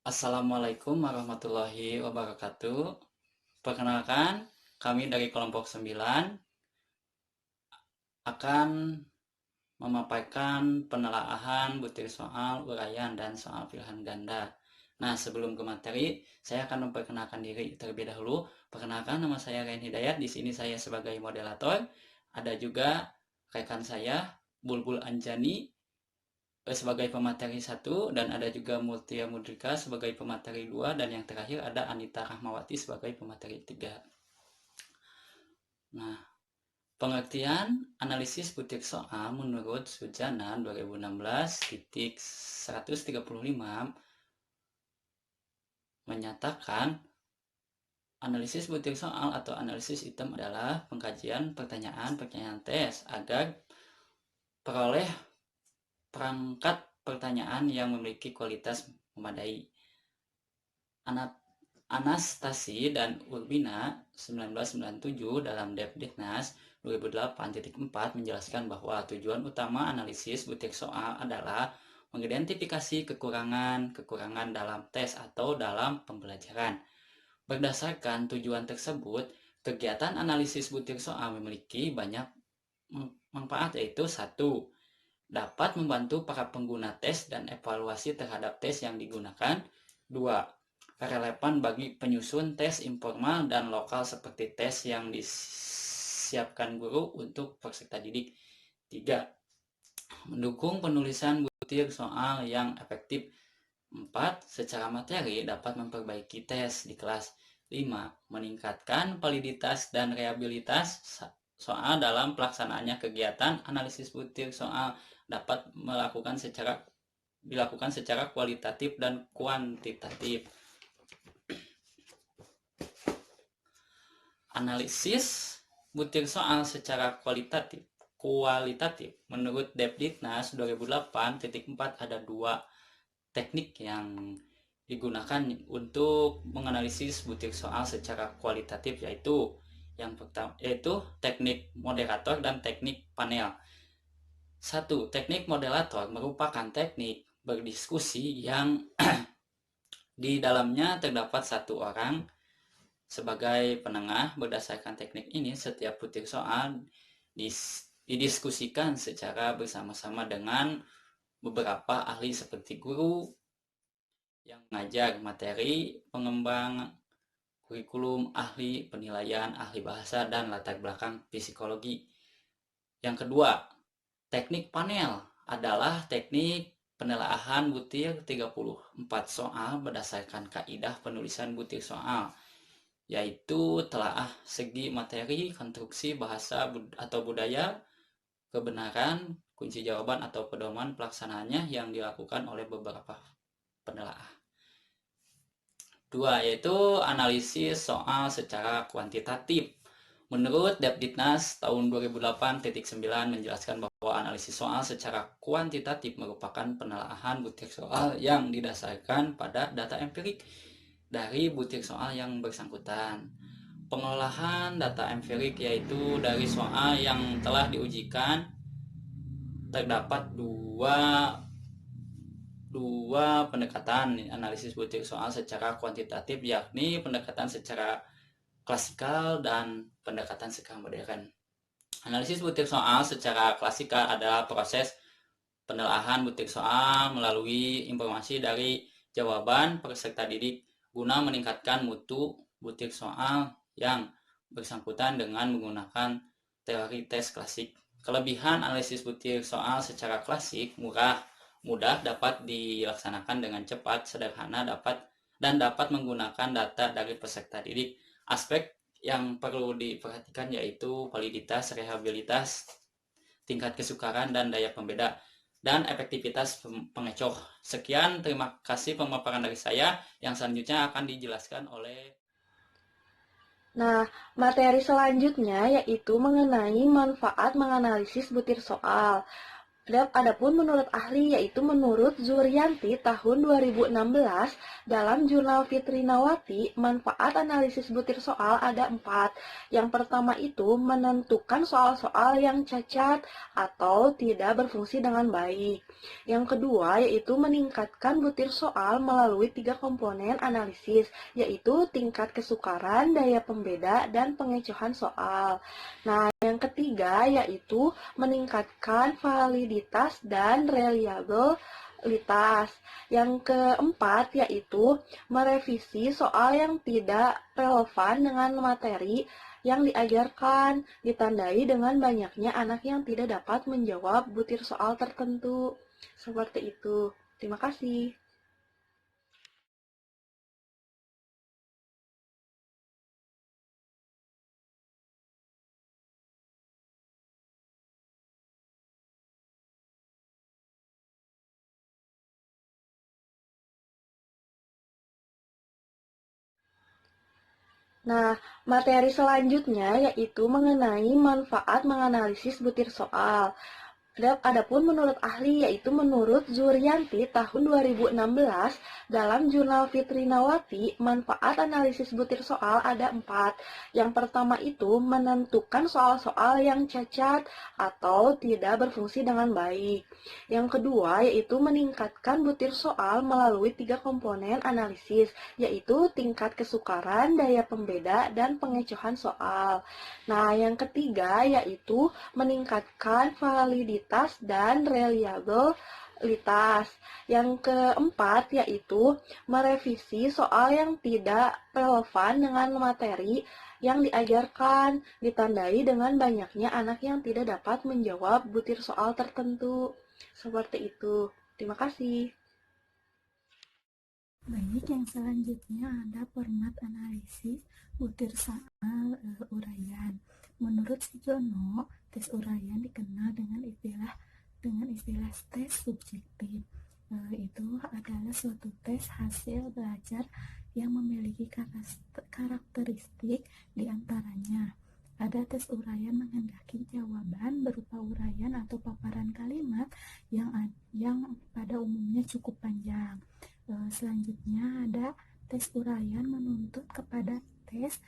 Assalamualaikum warahmatullahi wabarakatuh. Perkenalkan, kami dari kelompok 9 akan memaparkan penelaahan butir soal, uraian, dan soal pilihan ganda. Nah, sebelum ke materi, saya akan memperkenalkan diri terlebih dahulu. Perkenalkan, nama saya Ryan Hidayat. Di sini saya sebagai moderator. Ada juga rekan saya, Bulbul Anjani, sebagai pemateri 1, dan ada juga Mutia Mudrika sebagai pemateri 2, dan yang terakhir ada Anita Rahmawati sebagai pemateri 3. Nah, pengertian analisis butir soal menurut Sujana 2016-135 menyatakan analisis butir soal atau analisis item adalah pengkajian pertanyaan tes agar peroleh perangkat pertanyaan yang memiliki kualitas memadai. Anastasi dan Urbina 1997 dalam Depdiknas 2008.4 menjelaskan bahwa tujuan utama analisis butir soal adalah mengidentifikasi kekurangan dalam tes atau dalam pembelajaran. Berdasarkan tujuan tersebut, kegiatan analisis butir soal memiliki banyak manfaat, yaitu 1. Dapat membantu para pengguna tes dan evaluasi terhadap tes yang digunakan. 2. Relevan bagi penyusun tes informal dan lokal seperti tes yang disiapkan guru untuk peserta didik. 3. Mendukung penulisan butir soal yang efektif. 4. Secara materi dapat memperbaiki tes di kelas. 5. Meningkatkan validitas dan reliabilitas soal dalam pelaksanaannya. Kegiatan analisis butir soal dapat dilakukan secara kualitatif dan kuantitatif. Analisis butir soal secara kualitatif menurut Depdiknas 2008.4 ada 2 teknik yang digunakan untuk menganalisis butir soal secara kualitatif, yaitu yang pertama yaitu teknik moderator dan teknik panel. 1. Teknik moderator merupakan teknik berdiskusi yang di dalamnya terdapat satu orang sebagai penengah. Berdasarkan teknik ini, setiap butir soal didiskusikan secara bersama-sama dengan beberapa ahli seperti guru yang mengajar materi, pengembang kurikulum, ahli penilaian, ahli bahasa, dan latar belakang psikologi. Yang kedua, teknik panel adalah teknik penelaahan butir 34 soal berdasarkan kaidah penulisan butir soal, yaitu telaah segi materi, konstruksi, bahasa atau budaya, kebenaran, kunci jawaban atau pedoman pelaksanaannya yang dilakukan oleh beberapa penelaah. 2. Yaitu analisis soal secara kuantitatif. Menurut Depdiknas tahun 2008.9 menjelaskan bahwa analisis soal secara kuantitatif merupakan penelaahan butir soal yang didasarkan pada data empirik dari butir soal yang bersangkutan. Pengolahan data empirik yaitu dari soal yang telah diujikan terdapat dua pendekatan analisis butir soal secara kuantitatif, yakni pendekatan secara klasikal dan pendekatan secara modern. Analisis butir soal secara klasikal adalah proses penelaahan butir soal melalui informasi dari jawaban peserta didik guna meningkatkan mutu butir soal yang bersangkutan dengan menggunakan teori tes klasik. Kelebihan analisis butir soal secara klasik mudah, dapat dilaksanakan dengan cepat, sederhana, dapat menggunakan data dari peserta didik. Aspek yang perlu diperhatikan yaitu validitas, reliabilitas, tingkat kesukaran dan daya pembeda, dan efektivitas pengecoh. Sekian, terima kasih pemaparan dari saya. Yang selanjutnya akan dijelaskan oleh... Nah, materi selanjutnya yaitu mengenai manfaat menganalisis butir soal. Adapun menurut ahli, yaitu menurut Zurianti tahun 2016 dalam jurnal Fitrinawati, manfaat analisis butir soal ada 4. Yang pertama itu menentukan soal-soal yang cacat atau tidak berfungsi dengan baik. Yang kedua yaitu meningkatkan butir soal melalui 3 komponen analisis, yaitu tingkat kesukaran, daya pembeda, dan pengecohan soal. Nah, yang ketiga yaitu meningkatkan validitas dan reliabilitas. Yang keempat yaitu merevisi soal yang tidak relevan dengan materi yang diajarkan, ditandai dengan banyaknya anak yang tidak dapat menjawab butir soal tertentu. Seperti itu. Terima kasih. Nah, materi selanjutnya yaitu mengenai manfaat menganalisis butir soal. Adapun menurut ahli, yaitu menurut Zurianti tahun 2016 dalam jurnal Fitrinawati, manfaat analisis butir soal ada 4. Yang pertama itu menentukan soal-soal yang cacat atau tidak berfungsi dengan baik. Yang kedua yaitu meningkatkan butir soal melalui 3 komponen analisis, yaitu tingkat kesukaran, daya pembeda, dan pengecohan soal. Nah, yang ketiga yaitu meningkatkan validitas dan reliabilitas. Yang keempat yaitu merevisi soal yang tidak relevan dengan materi yang diajarkan, ditandai dengan banyaknya anak yang tidak dapat menjawab butir soal tertentu. Seperti itu. Terima kasih. Baik, yang selanjutnya ada format analisis butir soal uraian. Menurut Sujono, tes uraian dikenal dengan istilah tes subjektif. Itu adalah suatu tes hasil belajar yang memiliki karakteristik diantaranya. Ada tes uraian menghendaki jawaban berupa uraian atau paparan kalimat yang pada umumnya cukup panjang. Selanjutnya ada tes uraian menuntut kepada tes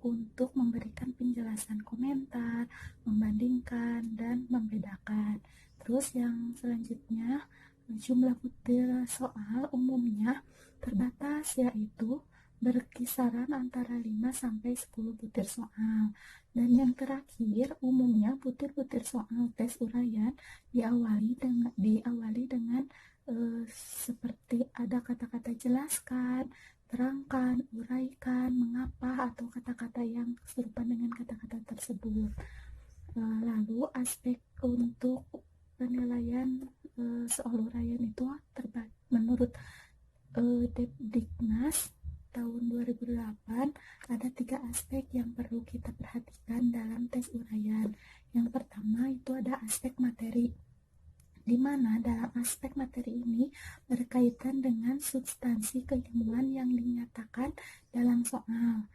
untuk memberikan penjelasan komentar, membandingkan, dan membedakan. Terus yang selanjutnya, jumlah butir soal umumnya terbatas, yaitu berkisaran antara 5 sampai 10 butir soal. Dan yang terakhir, umumnya butir-butir soal tes uraian diawali dengan seperti ada kata-kata jelaskan, terangkan, uraikan, mengapa, atau kata-kata yang serupa dengan kata-kata tersebut. Lalu aspek untuk penilaian soal uraian itu menurut Depdiknas tahun 2008 ada 3 aspek yang perlu kita perhatikan dalam tes uraian. Yang pertama itu ada aspek materi, di mana dalam aspek materi ini berkaitan dengan substansi keilmuan yang dinyatakan dalam soal.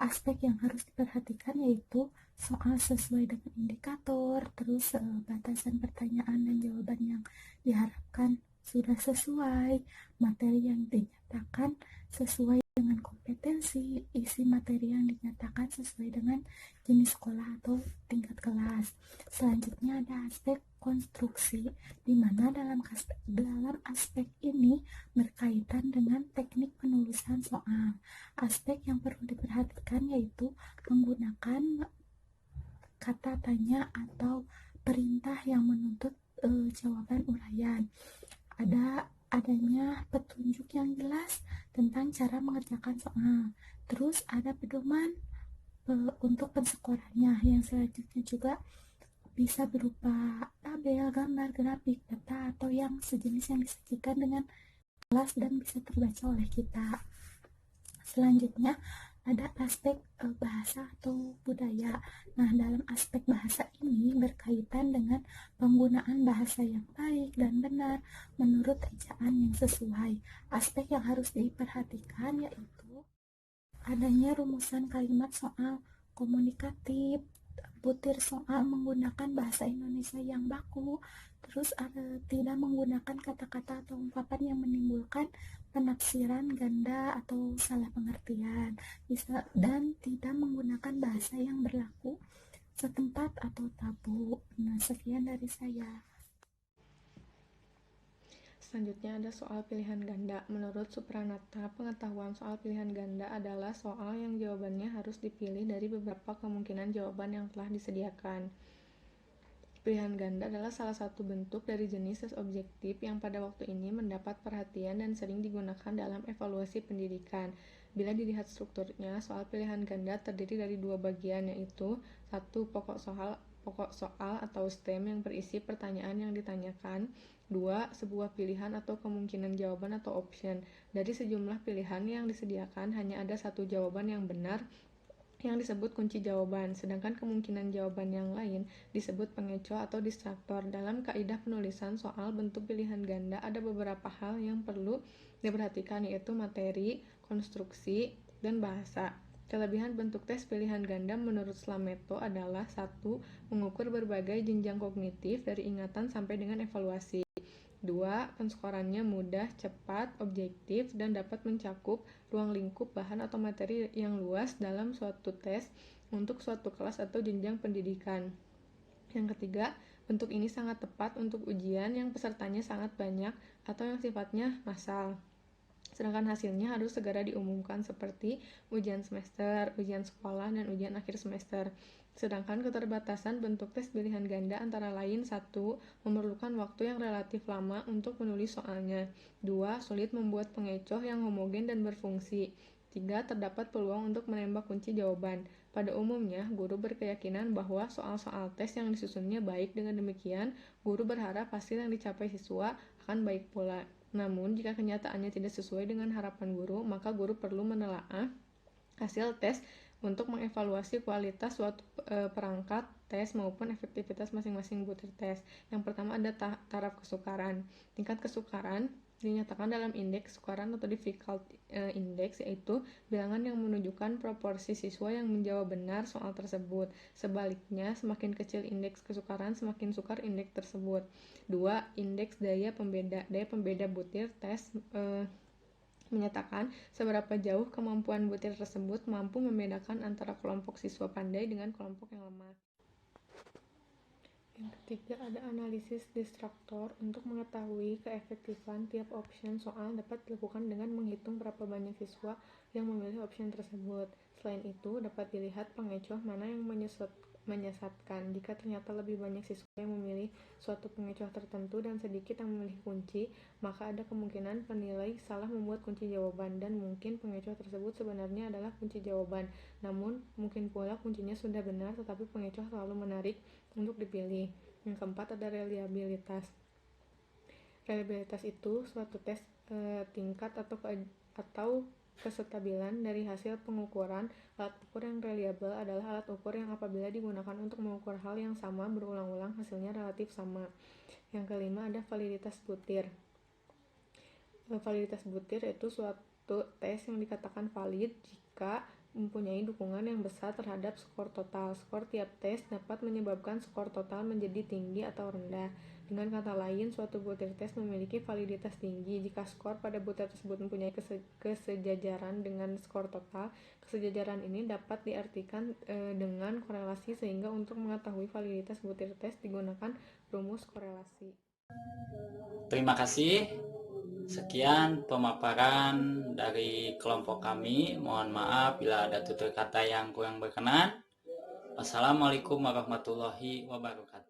Aspek yang harus diperhatikan yaitu soal sesuai dengan indikator, terus batasan pertanyaan dan jawaban yang diharapkan sudah sesuai, materi yang dinyatakan sesuai dengan kompetensi, isi materi yang dinyatakan sesuai dengan jenis sekolah atau tingkat kelas. Selanjutnya ada aspek konstruksi, di mana dalam aspek ini berkaitan dengan teknik penulisan soal. Aspek yang perlu diperhatikan yaitu menggunakan kata tanya atau perintah yang menuntut jawaban uraian. Adanya petunjuk yang jelas tentang cara mengerjakan soal. Terus ada pedoman untuk penskorannya. Yang selanjutnya juga bisa berupa tabel, gambar, grafik, data, atau yang sejenis yang disajikan dengan kelas dan bisa terbaca oleh kita. Selanjutnya ada aspek bahasa atau budaya. Nah, dalam aspek bahasa ini berkaitan dengan penggunaan bahasa yang baik dan benar menurut ejaan yang sesuai. Aspek yang harus diperhatikan yaitu adanya rumusan kalimat soal komunikatif, butir soal menggunakan bahasa Indonesia yang baku, Terus tidak menggunakan kata-kata atau ungkapan yang menimbulkan penafsiran ganda atau salah pengertian. Dan tidak menggunakan bahasa yang berlaku setempat atau tabu. Nah, sekian dari saya. Selanjutnya ada soal pilihan ganda. Menurut Supranata, pengetahuan soal pilihan ganda adalah soal yang jawabannya harus dipilih dari beberapa kemungkinan jawaban yang telah disediakan. Pilihan ganda adalah salah satu bentuk dari jenis tes objektif yang pada waktu ini mendapat perhatian dan sering digunakan dalam evaluasi pendidikan. Bila dilihat strukturnya, soal pilihan ganda terdiri dari dua bagian, yaitu satu pokok soal atau STEM yang berisi pertanyaan yang ditanyakan, dua sebuah pilihan atau kemungkinan jawaban atau option. Dari sejumlah pilihan yang disediakan, hanya ada satu jawaban yang benar yang disebut kunci jawaban, sedangkan kemungkinan jawaban yang lain disebut pengecoh atau distraktor. Dalam kaidah penulisan soal bentuk pilihan ganda ada beberapa hal yang perlu diperhatikan, yaitu materi, konstruksi, dan bahasa. Kelebihan bentuk tes pilihan ganda menurut Slameto adalah 1. Mengukur berbagai jenjang kognitif dari ingatan sampai dengan evaluasi. 2. Penskorannya mudah, cepat, objektif, dan dapat mencakup ruang lingkup bahan atau materi yang luas dalam suatu tes untuk suatu kelas atau jenjang pendidikan. Yang ketiga, bentuk ini sangat tepat untuk ujian yang pesertanya sangat banyak atau yang sifatnya massal. Sedangkan hasilnya harus segera diumumkan seperti ujian semester, ujian sekolah, dan ujian akhir semester. Sedangkan keterbatasan bentuk tes pilihan ganda antara lain 1. Memerlukan waktu yang relatif lama untuk menulis soalnya. 2. Sulit membuat pengecoh yang homogen dan berfungsi. 3. Terdapat peluang untuk menembak kunci jawaban. Pada umumnya, guru berkeyakinan bahwa soal-soal tes yang disusunnya baik. Dengan demikian, guru berharap hasil yang dicapai siswa akan baik pula. Namun, jika kenyataannya tidak sesuai dengan harapan guru, maka guru perlu menelaah hasil tes untuk mengevaluasi kualitas suatu perangkat tes maupun efektivitas masing-masing butir tes. Yang pertama ada taraf kesukaran. Tingkat kesukaran dinyatakan dalam indeks kesukaran atau difficulty index, yaitu bilangan yang menunjukkan proporsi siswa yang menjawab benar soal tersebut. Sebaliknya, semakin kecil indeks kesukaran, semakin sukar indeks tersebut. 2. Indeks daya pembeda. Daya pembeda butir tes menyatakan seberapa jauh kemampuan butir tersebut mampu membedakan antara kelompok siswa pandai dengan kelompok yang lemah. Yang ketiga ada analisis distraktor. Untuk mengetahui keefektifan tiap option soal dapat dilakukan dengan menghitung berapa banyak siswa yang memilih option tersebut. Selain itu, dapat dilihat pengecoh mana yang menyesatkan. Jika ternyata lebih banyak siswa yang memilih suatu pengecoh tertentu dan sedikit yang memilih kunci, maka ada kemungkinan penilai salah membuat kunci jawaban, dan mungkin pengecoh tersebut sebenarnya adalah kunci jawaban. Namun, mungkin pula kuncinya sudah benar, tetapi pengecoh selalu menarik untuk dipilih. Yang keempat ada reliabilitas. Reliabilitas itu suatu tes tingkat atau kestabilan dari hasil pengukuran. Alat ukur yang reliable adalah alat ukur yang apabila digunakan untuk mengukur hal yang sama berulang-ulang hasilnya relatif sama. Yang kelima ada validitas butir. Validitas butir yaitu suatu tes yang dikatakan valid jika mempunyai dukungan yang besar terhadap skor total. Skor tiap tes dapat menyebabkan skor total menjadi tinggi atau rendah. Dengan kata lain, suatu butir tes memiliki validitas tinggi jika skor pada butir tersebut mempunyai kesejajaran dengan skor total. Kesejajaran ini dapat diartikan dengan korelasi, sehingga untuk mengetahui validitas butir tes digunakan rumus korelasi. Terima kasih. Sekian pemaparan dari kelompok kami. Mohon maaf bila ada tutur kata yang kurang berkenan. Wassalamualaikum warahmatullahi wabarakatuh.